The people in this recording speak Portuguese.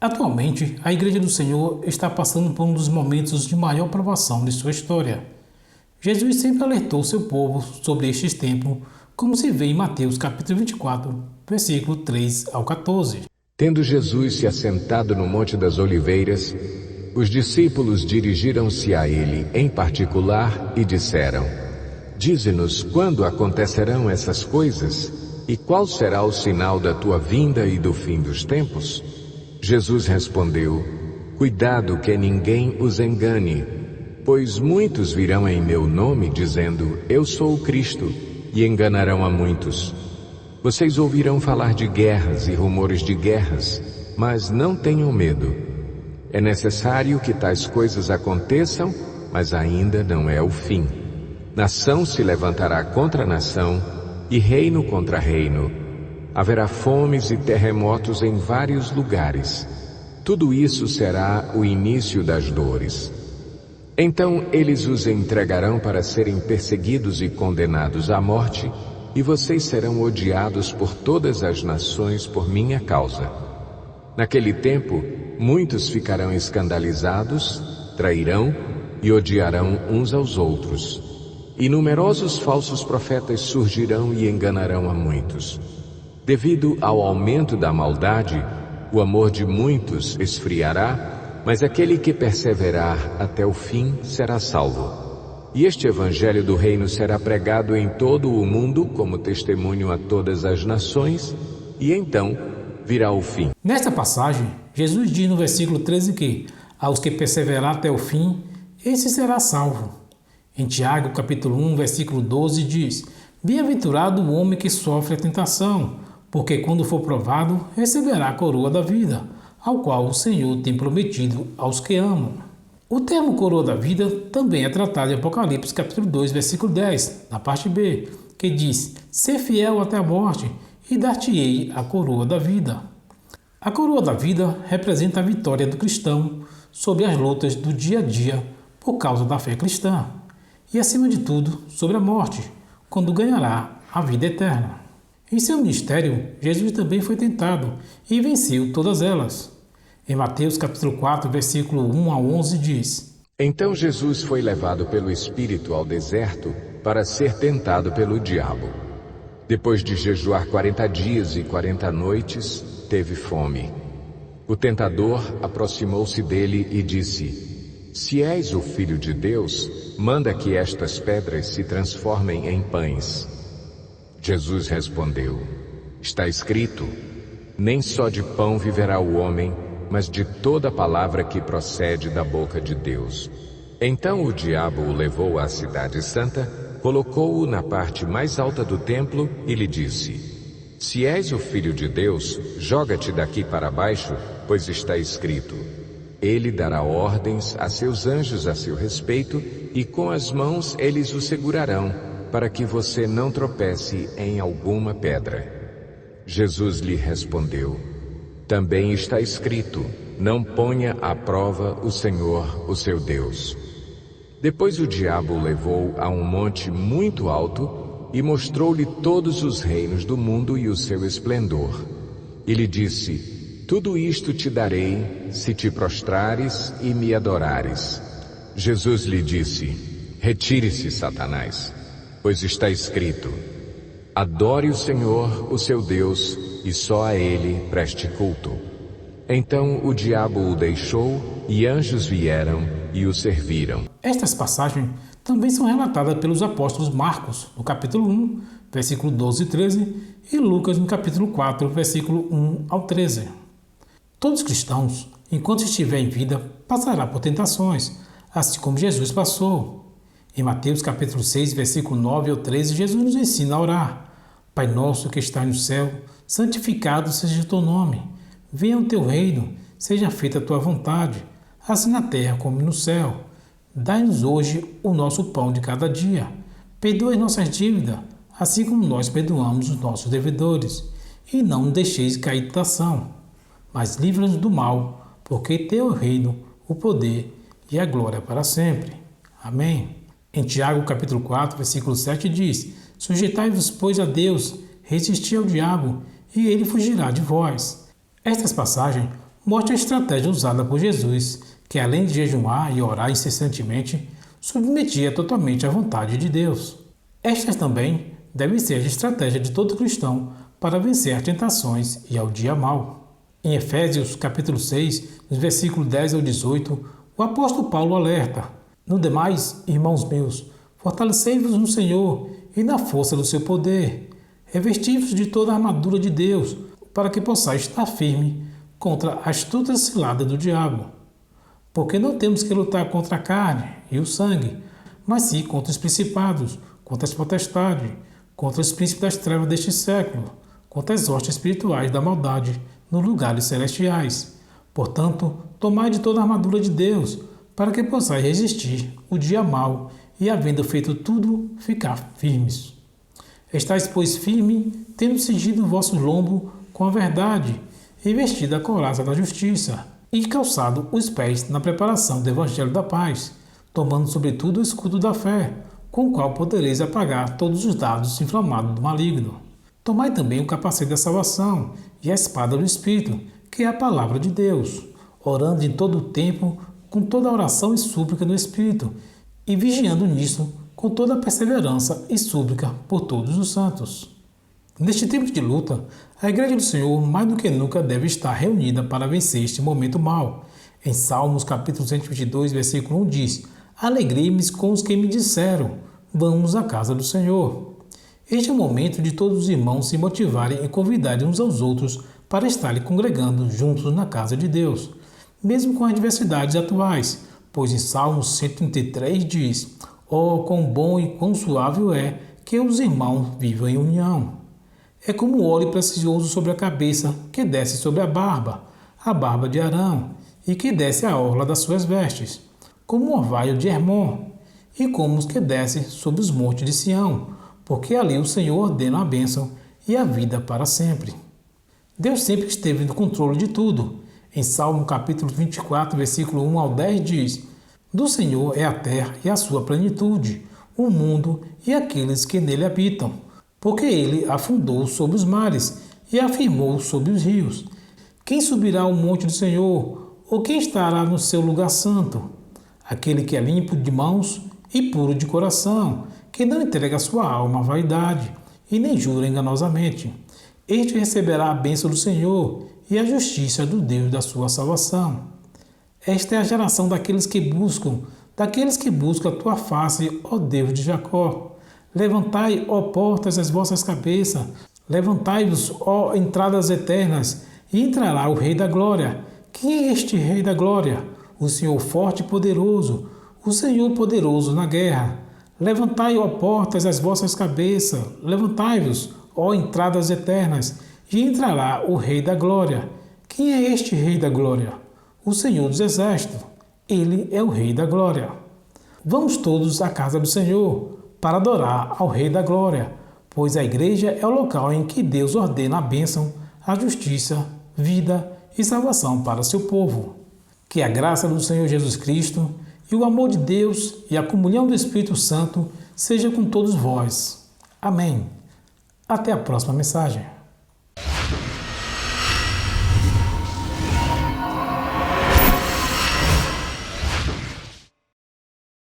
Atualmente, a Igreja do Senhor está passando por um dos momentos de maior provação de sua história. Jesus sempre alertou seu povo sobre estes tempos, como se vê em Mateus capítulo 24, versículo 3 ao 14. Tendo Jesus se assentado no Monte das Oliveiras, os discípulos dirigiram-se a ele em particular e disseram: Dize-nos quando acontecerão essas coisas e qual será o sinal da tua vinda e do fim dos tempos? Jesus respondeu: Cuidado que ninguém os engane, pois muitos virão em meu nome dizendo: Eu sou o Cristo, e enganarão a muitos. Vocês ouvirão falar de guerras e rumores de guerras, mas não tenham medo. É necessário que tais coisas aconteçam, mas ainda não é o fim. Nação se levantará contra nação e reino contra reino. Haverá fomes e terremotos em vários lugares. Tudo isso será o início das dores. Então eles os entregarão para serem perseguidos e condenados à morte, e vocês serão odiados por todas as nações por minha causa. Naquele tempo, muitos ficarão escandalizados, trairão e odiarão uns aos outros. E numerosos falsos profetas surgirão e enganarão a muitos. Devido ao aumento da maldade, o amor de muitos esfriará, mas aquele que perseverar até o fim será salvo. E este evangelho do reino será pregado em todo o mundo como testemunho a todas as nações, e então virá o fim. Nesta passagem, Jesus diz no versículo 13 que, aos que perseverar até o fim, esse será salvo. Em Tiago, capítulo 1, versículo 12, diz: Bem-aventurado o homem que sofre a tentação, porque quando for provado, receberá a coroa da vida, ao qual o Senhor tem prometido aos que amam. O termo coroa da vida também é tratado em Apocalipse capítulo 2, versículo 10, na parte B, que diz: Ser fiel até a morte, e dar-te-ei a coroa da vida. A coroa da vida representa a vitória do cristão sobre as lutas do dia a dia por causa da fé cristã, e acima de tudo, sobre a morte, quando ganhará a vida eterna. Em seu ministério, Jesus também foi tentado e venceu todas elas. Em Mateus capítulo 4, versículo 1 a 11 diz: Então Jesus foi levado pelo Espírito ao deserto para ser tentado pelo diabo. Depois de jejuar 40 dias e 40 noites, teve fome. O tentador aproximou-se dele e disse: Se és o Filho de Deus, manda que estas pedras se transformem em pães. Jesus respondeu: Está escrito: Nem só de pão viverá o homem, mas de toda palavra que procede da boca de Deus. Então o diabo o levou à cidade santa, colocou-o na parte mais alta do templo e lhe disse: Se és o Filho de Deus, joga-te daqui para baixo, pois está escrito: Ele dará ordens a seus anjos a seu respeito, e com as mãos eles o segurarão, para que você não tropece em alguma pedra. Jesus lhe respondeu: Também está escrito: Não ponha à prova o Senhor, o seu Deus. Depois o diabo o levou a um monte muito alto e mostrou-lhe todos os reinos do mundo e o seu esplendor. E lhe disse: Tudo isto te darei, se te prostrares e me adorares. Jesus lhe disse: Retire-se, Satanás, pois está escrito: Adore o Senhor, o seu Deus, e só a Ele preste culto. Então o diabo o deixou, e anjos vieram e o serviram. Estas passagens também são relatadas pelos apóstolos Marcos, no capítulo 1, versículo 12 e 13, e Lucas, no capítulo 4, versículo 1 ao 13. Todos os cristãos, enquanto estiver em vida, passará por tentações, assim como Jesus passou. Em Mateus capítulo 6, versículo 9 ao 13, Jesus nos ensina a orar: Pai nosso que está no céu, santificado seja o teu nome. Venha o teu reino, seja feita a tua vontade, assim na terra como no céu. Dai-nos hoje o nosso pão de cada dia. Perdoe nossas dívidas, assim como nós perdoamos os nossos devedores. E não nos deixeis cair em tentação, mas livra-nos do mal, porque teu é o reino, o poder e a glória para sempre. Amém. Em Tiago capítulo 4, versículo 7 diz: Sujeitai-vos, pois, a Deus, resisti ao diabo, e ele fugirá de vós. Estas passagens mostra a estratégia usada por Jesus, que além de jejuar e orar incessantemente, submetia totalmente à vontade de Deus. Estas também devem ser a estratégia de todo cristão para vencer as tentações e ao dia mau. Em Efésios capítulo 6, nos versículos 10 ao 18, o apóstolo Paulo alerta: "No demais, irmãos meus, fortalecei-vos no Senhor e na força do seu poder. Revesti-vos de toda a armadura de Deus, para que possais estar firme contra a astuta cilada do diabo. Porque não temos que lutar contra a carne e o sangue, mas sim contra os principados, contra as potestades, contra os príncipes das trevas deste século, contra as hostes espirituais da maldade nos lugares celestiais. Portanto, tomai de toda a armadura de Deus, para que possais resistir o dia mau e, havendo feito tudo, ficar firmes. Estais, pois, firme, tendo cingido o vosso lombo com a verdade, e vestido a couraça da justiça, e calçado os pés na preparação do evangelho da paz, tomando sobretudo o escudo da fé, com o qual podereis apagar todos os dardos inflamados do maligno. Tomai também o capacete da salvação e a espada do Espírito, que é a palavra de Deus, orando em todo o tempo, com toda oração e súplica no Espírito, e vigiando nisso com toda a perseverança e súplica por todos os santos." Neste tempo de luta, a Igreja do Senhor mais do que nunca deve estar reunida para vencer este momento mau. Em Salmos capítulo 122, versículo 1 diz: "Alegrei-me com os que me disseram, vamos à casa do Senhor." Este é o momento de todos os irmãos se motivarem e convidarem uns aos outros para estarem congregando juntos na casa de Deus, mesmo com as adversidades atuais, pois em Salmos 133 diz: "Oh, quão bom e quão suave é que os irmãos vivam em união. É como o óleo precioso sobre a cabeça, que desce sobre a barba de Arão, e que desce a orla das suas vestes, como o orvalho de Hermon, e como os que descem sobre os montes de Sião, porque ali o Senhor ordena a bênção e a vida para sempre." Deus sempre esteve no controle de tudo. Em Salmo capítulo 24, versículo 1 ao 10 diz: "Do Senhor é a terra e a sua plenitude, o mundo e aqueles que nele habitam. Porque ele afundou sobre os mares e afirmou sobre os rios. Quem subirá ao monte do Senhor? Ou quem estará no seu lugar santo? Aquele que é limpo de mãos e puro de coração, que não entrega sua alma à vaidade e nem jura enganosamente. Este receberá a bênção do Senhor e a justiça do Deus da sua salvação. Esta é a geração daqueles que buscam a tua face, ó Deus de Jacó. Levantai, ó portas, as vossas cabeças, levantai-vos, ó entradas eternas, e entrará o Rei da Glória." Quem é este Rei da Glória? O Senhor forte e poderoso, o Senhor poderoso na guerra. Levantai, ó portas, as vossas cabeças, levantai-vos, ó entradas eternas, e entrará o Rei da Glória. Quem é este Rei da Glória? O Senhor dos Exércitos. Ele é o Rei da Glória. Vamos todos à casa do Senhor para adorar ao Rei da Glória, pois a igreja é o local em que Deus ordena a bênção, a justiça, vida e salvação para seu povo. Que a graça do Senhor Jesus Cristo e o amor de Deus e a comunhão do Espírito Santo seja com todos vós. Amém. Até a próxima mensagem.